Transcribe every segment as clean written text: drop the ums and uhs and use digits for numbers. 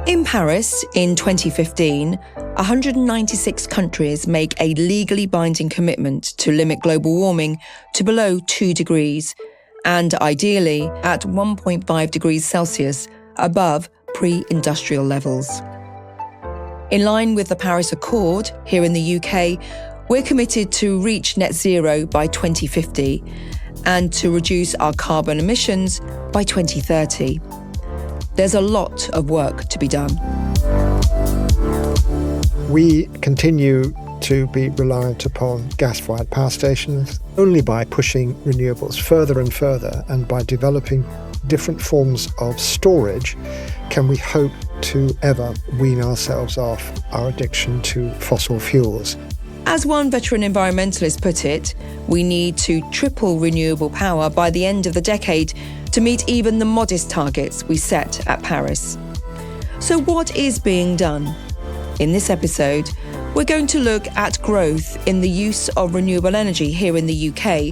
In Paris, in 2015, 196 countries make a legally binding commitment to limit global warming to below 2 degrees, and ideally at 1.5 degrees Celsius above pre-industrial levels. In line with the Paris Accord, here in the UK, we're committed to reach net zero by 2050 and to reduce our carbon emissions by 2030. There's a lot of work to be done. We continue to be reliant upon gas-fired power stations. Only by pushing renewables further and further and by developing different forms of storage can we hope to ever wean ourselves off our addiction to fossil fuels. As one veteran environmentalist put it, we need to triple renewable power by the end of the decade to meet even the modest targets we set at Paris. So what is being done? In this episode, we're going to look at growth in the use of renewable energy here in the UK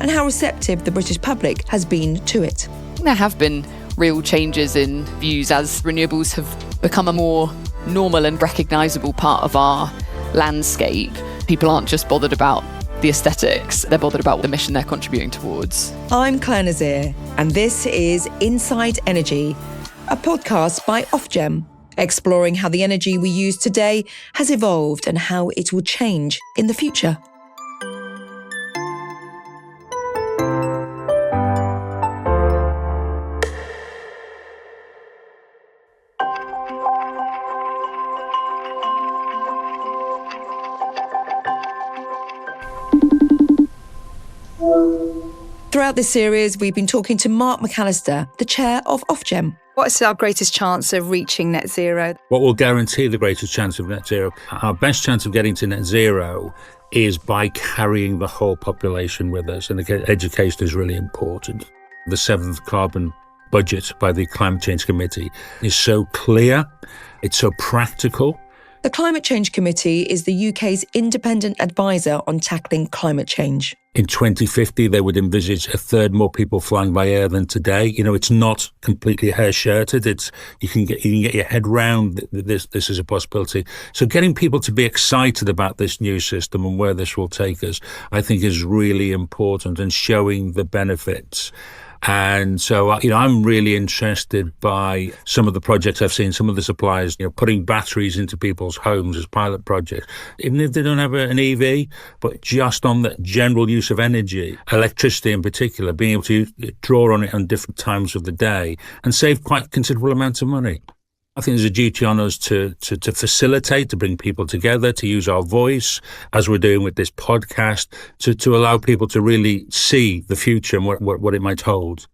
and how receptive the British public has been to it. There have been real changes in views as renewables have become a more normal and recognisable part of our landscape. People aren't just bothered about the aesthetics, they're bothered about the mission they're contributing towards. I'm Claire Nazir, and this is Inside Energy, a podcast by Ofgem, exploring how the energy we use today has evolved and how it will change in the future. Throughout this series, we've been talking to Mark McAllister, the chair of Ofgem. What's our greatest chance of reaching net zero? What will guarantee the greatest chance of net zero? Our best chance of getting to net zero is by carrying the whole population with us, and education is really important. The 7th carbon budget by the Climate Change Committee is so clear, it's so practical. The Climate Change Committee is the UK's independent advisor on tackling climate change. In 2050, they would envisage a third more people flying by air than today. You know, it's not completely hair-shirted. You can get your head round this is a possibility. So getting people to be excited about this new system and where this will take us, I think is really important, and showing the benefits. And so, I'm really interested by some of the projects I've seen, some of the suppliers, putting batteries into people's homes as pilot projects, even if they don't have an EV, but just on the general use of energy, electricity in particular, being able to draw on it on different times of the day and save quite considerable amounts of money. I think there's a duty on us to facilitate, to bring people together, to use our voice, as we're doing with this podcast, to allow people to really see the future and what it might hold.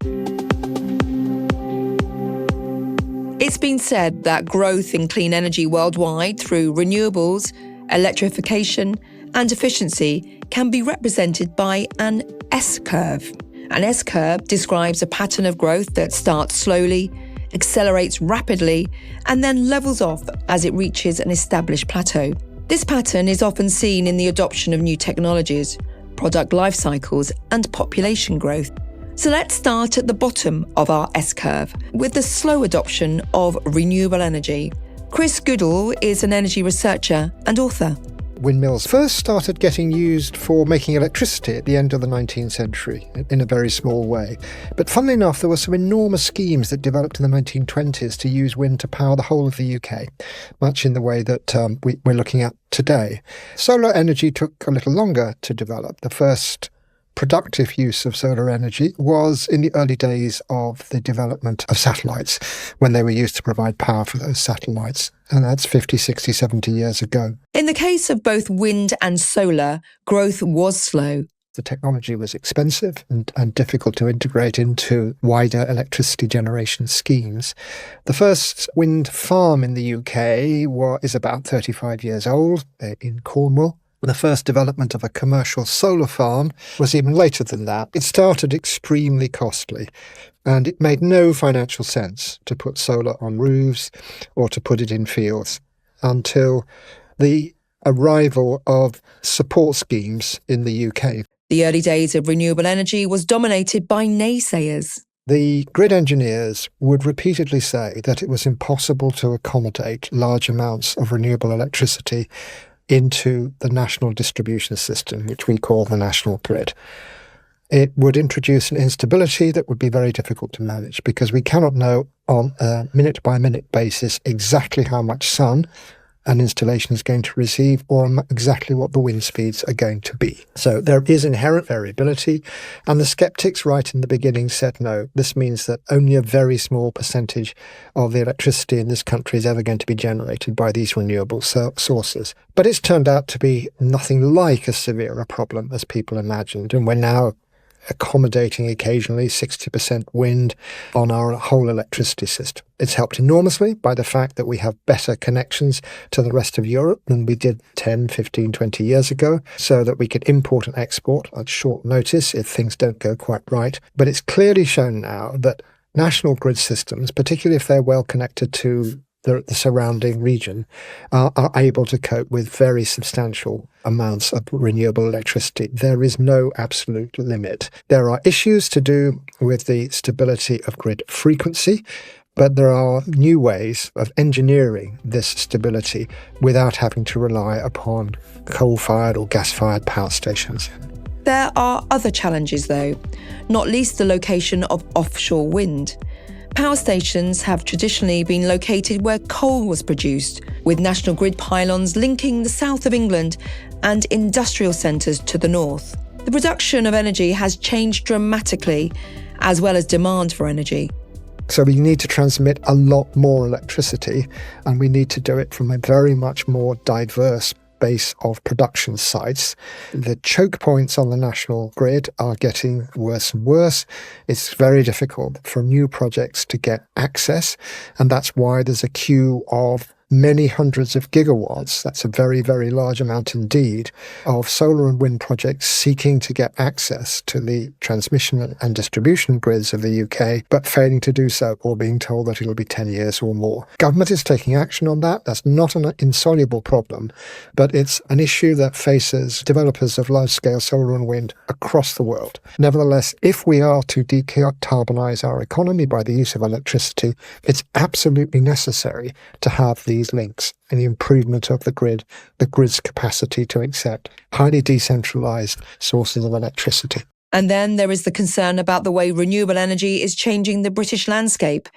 It's been said that growth in clean energy worldwide through renewables, electrification and efficiency can be represented by an S-curve. An S-curve describes a pattern of growth that starts slowly, accelerates rapidly, and then levels off as it reaches an established plateau. This pattern is often seen in the adoption of new technologies, product life cycles, and population growth. So let's start at the bottom of our S-curve with the slow adoption of renewable energy. Chris Goodall is an energy researcher and author. Windmills first started getting used for making electricity at the end of the 19th century in a very small way. But funnily enough, there were some enormous schemes that developed in the 1920s to use wind to power the whole of the UK, much in the way that we're looking at today. Solar energy took a little longer to develop. The first productive use of solar energy was in the early days of the development of satellites, when they were used to provide power for those satellites. And that's 50, 60, 70 years ago. In the case of both wind and solar, growth was slow. The technology was expensive and difficult to integrate into wider electricity generation schemes. The first wind farm in the UK is about 35 years old in Cornwall. The first development of a commercial solar farm was even later than that. It started extremely costly, and it made no financial sense to put solar on roofs or to put it in fields until the arrival of support schemes in the UK. The early days of renewable energy was dominated by naysayers. The grid engineers would repeatedly say that it was impossible to accommodate large amounts of renewable electricity into the national distribution system, which we call the national grid. It would introduce an instability that would be very difficult to manage because we cannot know on a minute-by-minute basis exactly how much sun an installation is going to receive or exactly what the wind speeds are going to be. So there is inherent variability, and the sceptics right in the beginning said no, this means that only a very small percentage of the electricity in this country is ever going to be generated by these renewable sources. But it's turned out to be nothing like as severe a problem as people imagined, and we're now accommodating occasionally 60% wind on our whole electricity system. It's helped enormously by the fact that we have better connections to the rest of Europe than we did 10, 15, 20 years ago, so that we could import and export at short notice if things don't go quite right. But it's clearly shown now that national grid systems, particularly if they're well connected to the surrounding region, are able to cope with very substantial amounts of renewable electricity. There is no absolute limit. There are issues to do with the stability of grid frequency, but there are new ways of engineering this stability without having to rely upon coal-fired or gas-fired power stations. There are other challenges, though, not least the location of offshore wind. Power stations have traditionally been located where coal was produced, with national grid pylons linking the south of England and industrial centres to the north. The production of energy has changed dramatically, as well as demand for energy. So we need to transmit a lot more electricity, and we need to do it from a very much more diverse base of production sites. The choke points on the national grid are getting worse and worse. It's very difficult for new projects to get access, and that's why there's a queue of many hundreds of gigawatts, that's a very, very large amount indeed, of solar and wind projects seeking to get access to the transmission and distribution grids of the UK, but failing to do so or being told that it'll be 10 years or more. Government is taking action on that. That's not an insoluble problem, but it's an issue that faces developers of large-scale solar and wind across the world. Nevertheless, if we are to decarbonise our economy by the use of electricity, it's absolutely necessary to have these links and the improvement of the grid's capacity to accept highly decentralised sources of electricity. And then there is the concern about the way renewable energy is changing the British landscape.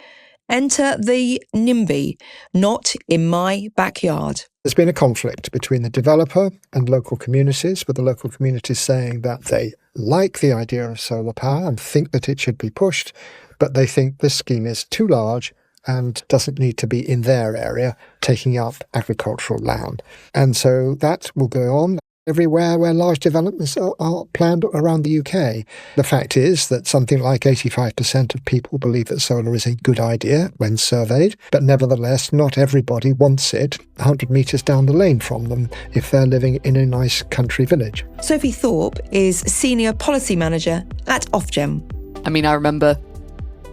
Enter the NIMBY, not in my backyard. There's been a conflict between the developer and local communities, with the local communities saying that they like the idea of solar power and think that it should be pushed, but they think this scheme is too large and doesn't need to be in their area, taking up agricultural land. And so that will go on everywhere where large developments are planned around the UK. The fact is that something like 85% of people believe that solar is a good idea when surveyed, but nevertheless, not everybody wants it 100 metres down the lane from them if they're living in a nice country village. Sophie Thorpe is Senior Policy Manager at Ofgem. I mean, I remember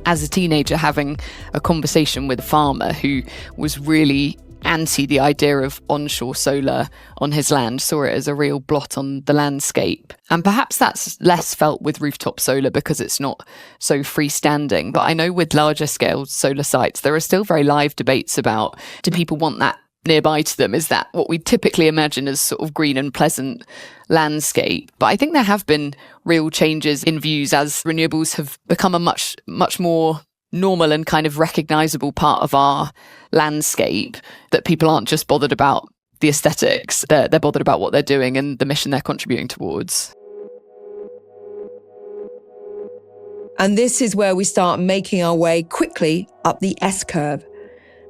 as a teenager having a conversation with a farmer who was really anti the idea of onshore solar on his land, saw it as a real blot on the landscape. And perhaps that's less felt with rooftop solar because it's not so freestanding. But I know with larger scale solar sites, there are still very live debates about, do people want that nearby to them? Is that what we typically imagine as sort of green and pleasant landscape? But I think there have been real changes in views as renewables have become a much more normal and kind of recognisable part of our landscape, that people aren't just bothered about the aesthetics, they're bothered about what they're doing and the mission they're contributing towards. And this is where we start making our way quickly up the S-curve.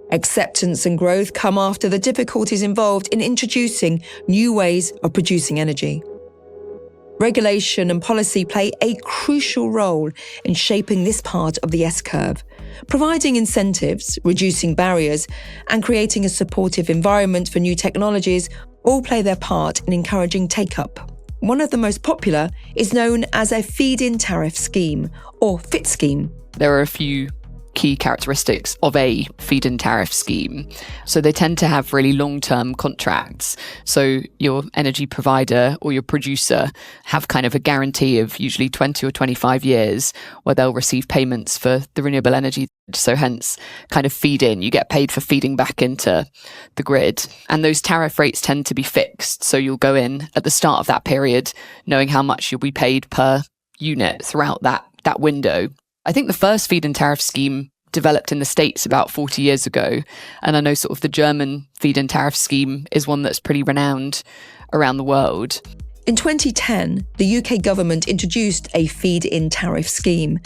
Acceptance and growth come after the difficulties involved in introducing new ways of producing energy. Regulation and policy play a crucial role in shaping this part of the S-curve, providing incentives, reducing barriers, and creating a supportive environment for new technologies all play their part in encouraging take-up. One of the most popular is known as a feed-in tariff scheme, or FIT scheme. There are a few key characteristics of a feed-in tariff scheme. So they tend to have really long-term contracts. So your energy provider or your producer have kind of a guarantee of usually 20 or 25 years where they'll receive payments for the renewable energy. So hence kind of feed in, you get paid for feeding back into the grid. And those tariff rates tend to be fixed. So you'll go in at the start of that period knowing how much you'll be paid per unit throughout that window. I think the first feed-in tariff scheme developed in the States about 40 years ago. And I know sort of the German feed-in tariff scheme is one that's pretty renowned around the world. In 2010, the UK government introduced a feed-in tariff scheme.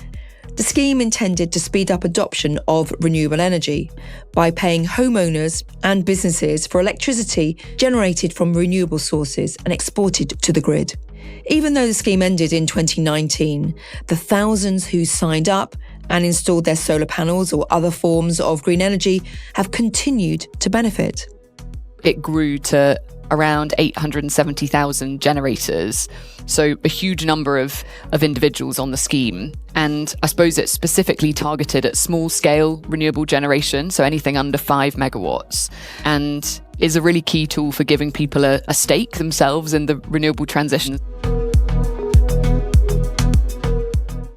The scheme intended to speed up adoption of renewable energy by paying homeowners and businesses for electricity generated from renewable sources and exported to the grid. Even though the scheme ended in 2019, the thousands who signed up and installed their solar panels or other forms of green energy have continued to benefit. It grew to around 870,000 generators, so a huge number of individuals on the scheme. And I suppose it's specifically targeted at small-scale renewable generation, so anything under 5 megawatts, and is a really key tool for giving people a stake themselves in the renewable transition.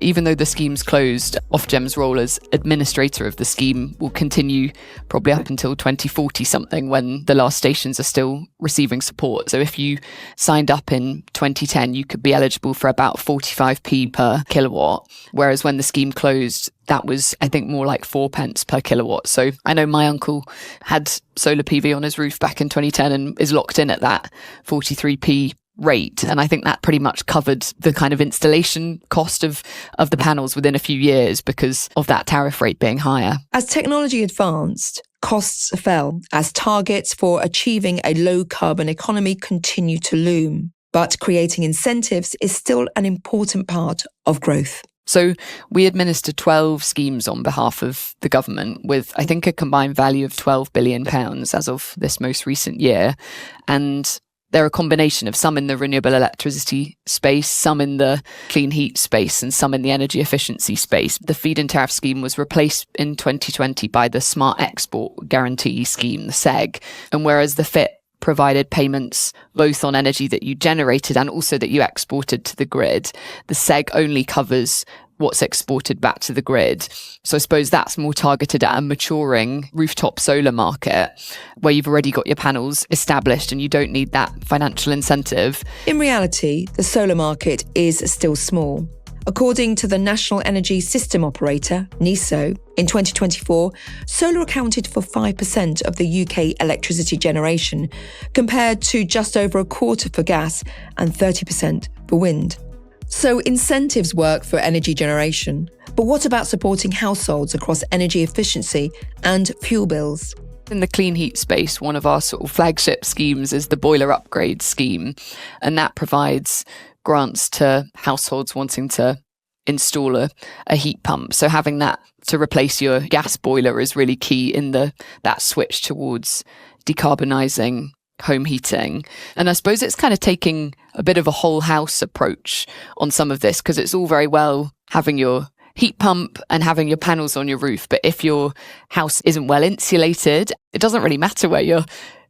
Even though the scheme's closed, Ofgem's role as administrator of the scheme will continue probably up until 2040 something, when the last stations are still receiving support. So if you signed up in 2010, you could be eligible for about 45p per kilowatt, whereas when the scheme closed, that was, I think, more like 4 pence per kilowatt. So I know my uncle had solar PV on his roof back in 2010 and is locked in at that 43p rate. And I think that pretty much covered the kind of installation cost of the panels within a few years because of that tariff rate being higher. As technology advanced, costs fell as targets for achieving a low carbon economy continue to loom. But creating incentives is still an important part of growth. So we administer 12 schemes on behalf of the government with, I think, a combined value of £12 billion as of this most recent year. And they're a combination of some in the renewable electricity space, some in the clean heat space, and some in the energy efficiency space. The feed-in tariff scheme was replaced in 2020 by the Smart Export Guarantee Scheme, the SEG. And whereas the FIT provided payments both on energy that you generated and also that you exported to the grid, the SEG only covers what's exported back to the grid. So I suppose that's more targeted at a maturing rooftop solar market where you've already got your panels established and you don't need that financial incentive. In reality, the solar market is still small. According to the National Energy System Operator, NESO, in 2024, solar accounted for 5% of the UK electricity generation, compared to just over a quarter for gas and 30% for wind. So incentives work for energy generation, but what about supporting households across energy efficiency and fuel bills? In the clean heat space, one of our sort of flagship schemes is the boiler upgrade scheme, and that provides grants to households wanting to install a heat pump. So having that to replace your gas boiler is really key in that switch towards decarbonising home heating. And I suppose it's kind of taking a bit of a whole house approach on some of this, because it's all very well having your heat pump and having your panels on your roof, but if your house isn't well insulated, it doesn't really matter where you're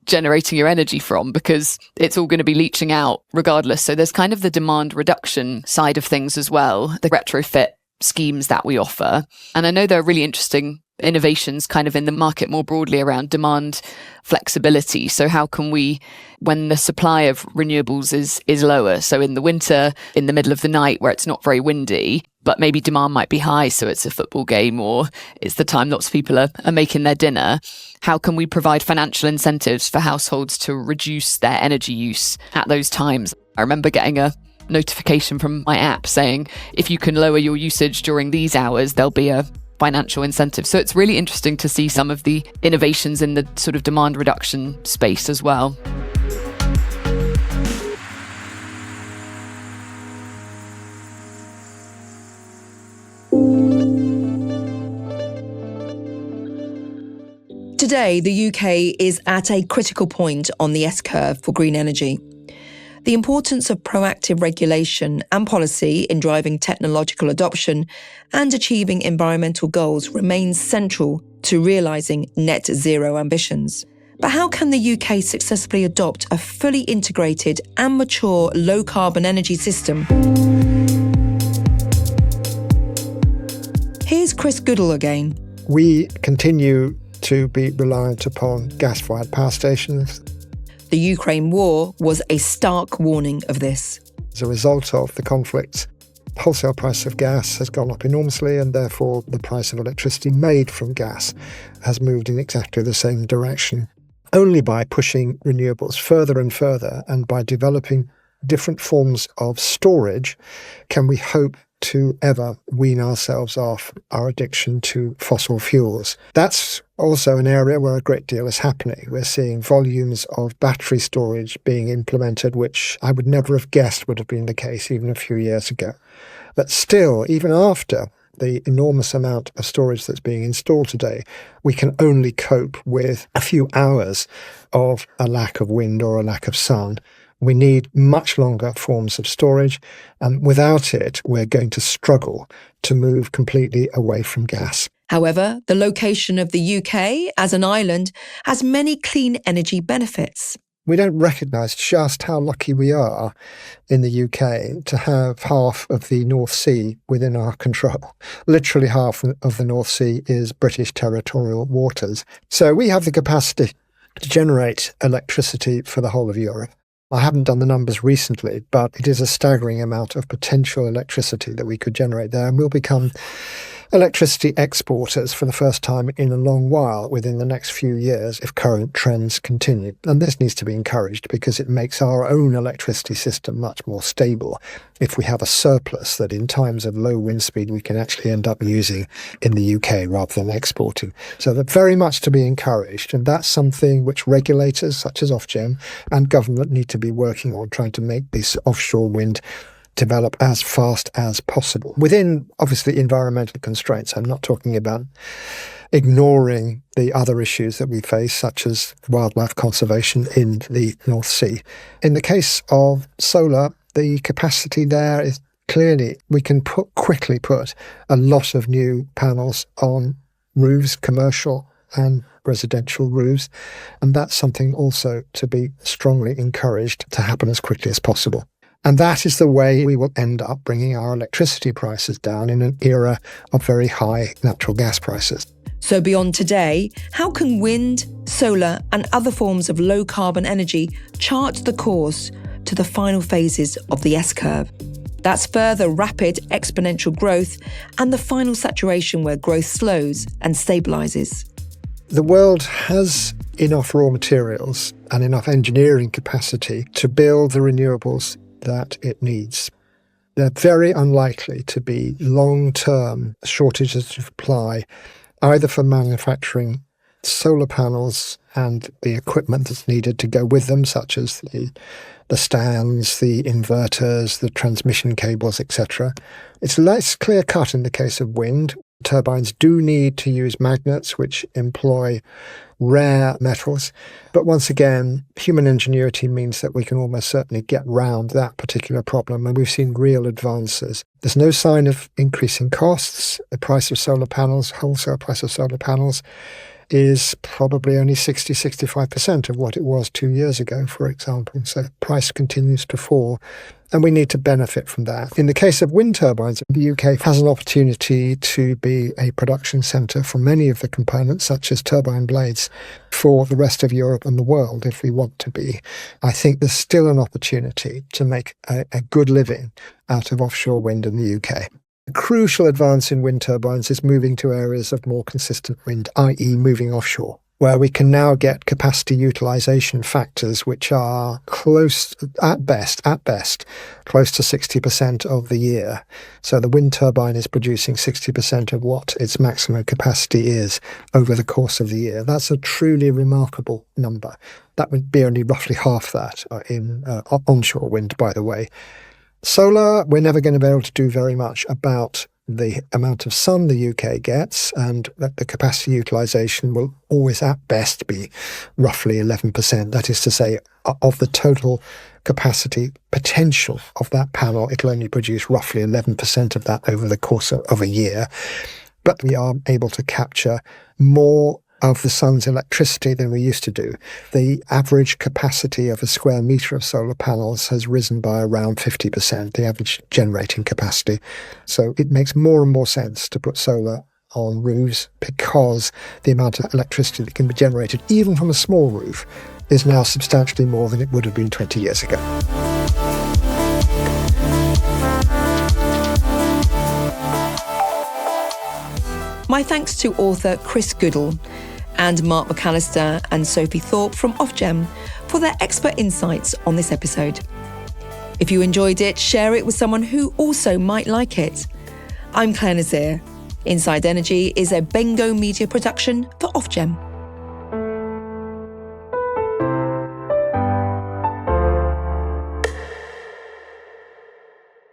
generating your energy from because it's all going to be leaching out regardless. So there's kind of the demand reduction side of things as well, the retrofit schemes that we offer. And I know there are really interesting innovations kind of in the market more broadly around demand flexibility. So how can we, when the supply of renewables is lower, so in the winter, in the middle of the night where it's not very windy, but maybe demand might be high, so it's a football game or it's the time lots of people are making their dinner, how can we provide financial incentives for households to reduce their energy use at those times? I remember getting a notification from my app saying, if you can lower your usage during these hours, there'll be a financial incentive. So it's really interesting to see some of the innovations in the sort of demand reduction space as well. Today, the UK is at a critical point on the S-curve for green energy. The importance of proactive regulation and policy in driving technological adoption and achieving environmental goals remains central to realising net zero ambitions. But how can the UK successfully adopt a fully integrated and mature low-carbon energy system? Here's Chris Goodall again. We continue to be reliant upon gas-fired power stations. The Ukraine war was a stark warning of this. As a result of the conflict, the wholesale price of gas has gone up enormously, and therefore the price of electricity made from gas has moved in exactly the same direction. Only by pushing renewables further and further and by developing different forms of storage can we hope to ever wean ourselves off our addiction to fossil fuels. That's also an area where a great deal is happening. We're seeing volumes of battery storage being implemented, which I would never have guessed would have been the case even a few years ago. But still, even after the enormous amount of storage that's being installed today, we can only cope with a few hours of a lack of wind or a lack of sun. We need much longer forms of storage, and without it, we're going to struggle to move completely away from gas. However, the location of the UK as an island has many clean energy benefits. We don't recognise just how lucky we are in the UK to have half of the North Sea within our control. Literally half of the North Sea is British territorial waters. So we have the capacity to generate electricity for the whole of Europe. I haven't done the numbers recently, but it is a staggering amount of potential electricity that we could generate there, and we'll become electricity exporters for the first time in a long while within the next few years if current trends continue. And this needs to be encouraged because it makes our own electricity system much more stable if we have a surplus that in times of low wind speed we can actually end up using in the UK rather than exporting. So they're very much to be encouraged, and that's something which regulators such as Ofgem and government need to be working on, trying to make this offshore wind develop as fast as possible within obviously environmental constraints. I'm not talking about ignoring the other issues that we face, such as wildlife conservation in the North Sea. In the case of solar, the capacity there is clearly we can quickly put a lot of new panels on roofs, commercial and residential roofs, and that's something also to be strongly encouraged to happen as quickly as possible. And that is the way we will end up bringing our electricity prices down in an era of very high natural gas prices. So beyond today, how can wind, solar and other forms of low-carbon energy chart the course to the final phases of the S-curve? That's further rapid exponential growth and the final saturation where growth slows and stabilises. The world has enough raw materials and enough engineering capacity to build the renewables that it needs. They're very unlikely to be long-term shortages of supply, either for manufacturing solar panels and the equipment that's needed to go with them, such as the stands, the inverters, the transmission cables, etc. It's less clear-cut in the case of wind. Turbines do need to use magnets, which employ rare metals. But once again, human ingenuity means that we can almost certainly get round that particular problem, and we've seen real advances. There's no sign of increasing costs. The price of solar panels, wholesale price of solar panels, is probably only 60-65% of what it was 2 years ago, for example. So price continues to fall, and we need to benefit from that. In the case of wind turbines, the UK has an opportunity to be a production centre for many of the components, such as turbine blades, for the rest of Europe and the world, if we want to be. I think there's still an opportunity to make a good living out of offshore wind in the UK. A crucial advance in wind turbines is moving to areas of more consistent wind, i.e. moving offshore, where we can now get capacity utilisation factors which are close, at best, close to 60% of the year. So the wind turbine is producing 60% of what its maximum capacity is over the course of the year. That's a truly remarkable number. That would be only roughly half that in onshore wind, by the way. Solar, we're never going to be able to do very much about the amount of sun the UK gets, and that the capacity utilisation will always at best be roughly 11%. That is to say, of the total capacity potential of that panel, it'll only produce roughly 11% of that over the course of a year. But we are able to capture more of the sun's electricity than we used to do. The average capacity of a square metre of solar panels has risen by around 50%, the average generating capacity. So it makes more and more sense to put solar on roofs because the amount of electricity that can be generated, even from a small roof, is now substantially more than it would have been 20 years ago. My thanks to author Chris Goodall and Mark McAllister and Sophie Thorpe from Ofgem for their expert insights on this episode. If you enjoyed it, share it with someone who also might like it. I'm Claire Nazir. Inside Energy is a Bengo Media production for Ofgem.